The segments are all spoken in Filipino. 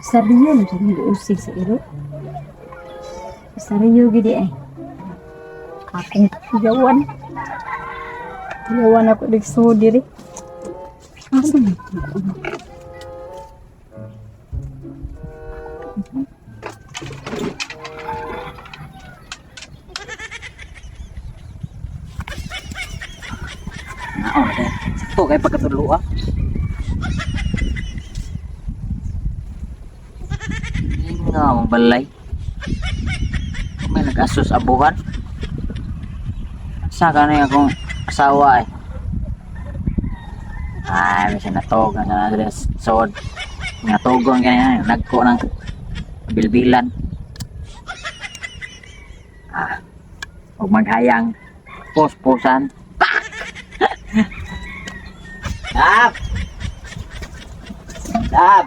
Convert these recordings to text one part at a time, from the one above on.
Sariyo na siya usig sa iro. Sariyo gidi eh. Akong yawan. Yawan ako digso diri. Asa man? Naon kay. Sakto kay pagkatulo ah. Nga mong balay. May nag-asos abuhan. Saka na yung akong asawa eh. Ay, may siya natogan sa adres. So, natogon ganyan. Nagko ng bilbilan. Huwag maghayang. Pos-posan. Dab! Dab!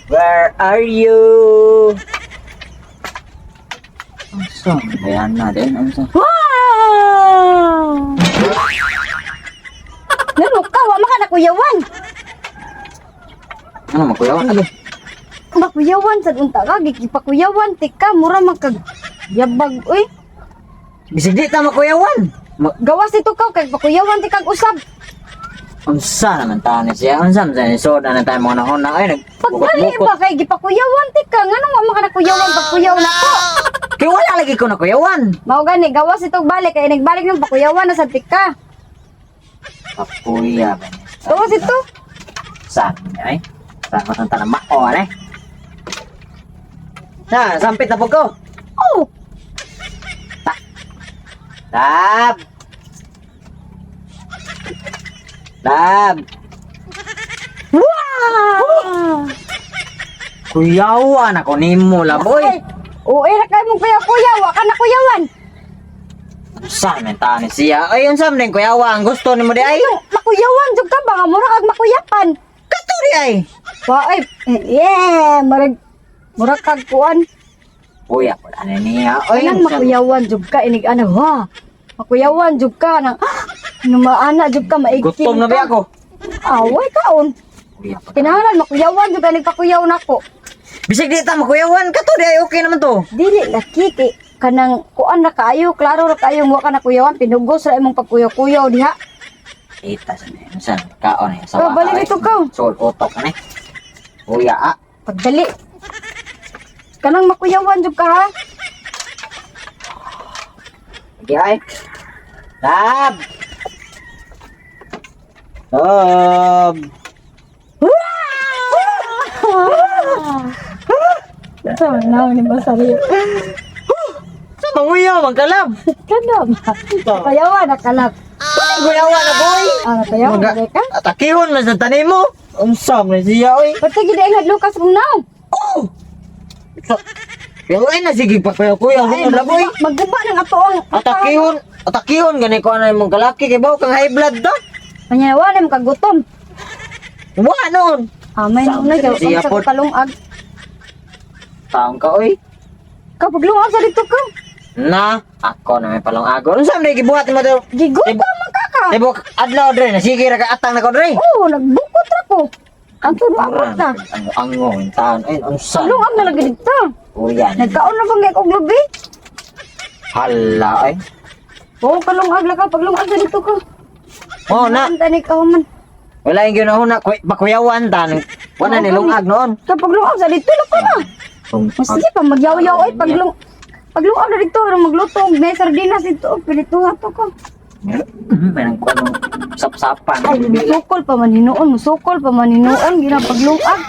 Where are you? Saan? Bayan na din. Wow! Nano ka, wa maka na kuyawan. Ano makuyawan? Ano? Makuyawan sa unta ka, gikipakuyawan tika mura magkag yabag uy. Bisig di ta makuyawan. Gawas ito ka kay pakuyawan tikag usab. Unsa naman tani siya? Unsa man sa soda na tayo mga nahon na ay Pagdali ba kay gipakuyawan tika nganong wa maka na kuyawan pagkuyaw nako. Kaya wala lagi ko nakuyawan. Mao gani gawas ito balik kay nagbalik ng pakuyawan na sa tika. Pakuya ba? Gawas ito. Saan ay? Saan ko tanta na mao ay? Na, sampit na po ko. Oh, Dab! Dab! wow! Kuyawan ako nimo la boy. O era kay mong kuyaw wa ka na kuyawan. Saan man tani siya? Ay unsa man kuyawan? Gusto nimo di ay? Yung makuyawan jud ka ba nga mura kag makuyapan. Kato di ay. Wa ay yeah, murag kag kuan. Kuya ko ano niya. Ay Nang makuyawan jud ka inig ana ha. Makuyawan jud ka nang maana jud ka maigting. Gutom na ba ako? Away kaon. Kuya ko. Kinahanglan makuyawan jud ka nagpakuyaw nako. Bisig di ta makuyawan kato di ay okay naman to. Dili laki kay kanang kuan na kaayo, klaro ra kaayo wa ka na kuyawan pinugos ra imong pagkuyaw-kuyaw diha. Kita sa niya. Saan? Kaon eh. Oh, balik dito ka. Sol, utok ka ni. Kuya ah. Pagdali. Kanang makuyawan jud ka ha. Sige ay. Dab! Dab! Sa na ni Basari. Sa manguyaw, magkalab! Kanam. Kuyawan nakalap. Kuyawan na boy! Ah, kuyawan ka. Atakihon man sa tanim mo! Unsam na siya oy! Pati gid ay hadlukas mong naw. Oh! Pero ay na sige pa kuya na boy! Magguba ng ato ang Atakihon gani ko na mong kalaki kay bawo kang high blood to! panyawa na makagutom. Wa noon! May na jaw Siya sa po. palungag. Taong ka oy! Kapag lungag sa dito ka. Na! Ako na may palong agon. Unsam na gibuhat mo daw? Gigutom man ka ka. Ibo adlaw dre na sige ra ka atang na ko dre. Oo, nagbukot ra ko. Ang tulungan na. Ang taon ay unsa. Lungag na lagi dito. Kuya na. Nagkaon na bang og lubi? Hala ay. Oo, kalungag lang ka. Paglungag sa dito ka. Oh na. Ang tani ka man. Wala yung ginahuna bakuyawan tan. Wala ni lungag noon. Kapag lungag sa dito na ko na. Mas sige pa, magyaw-yaw ay paglungag na dito, magluto, may sardinas dito, pilituha to ko. Parang kuno sap-sapan. Ay, musukol pa man hinuon, ginang paglungag.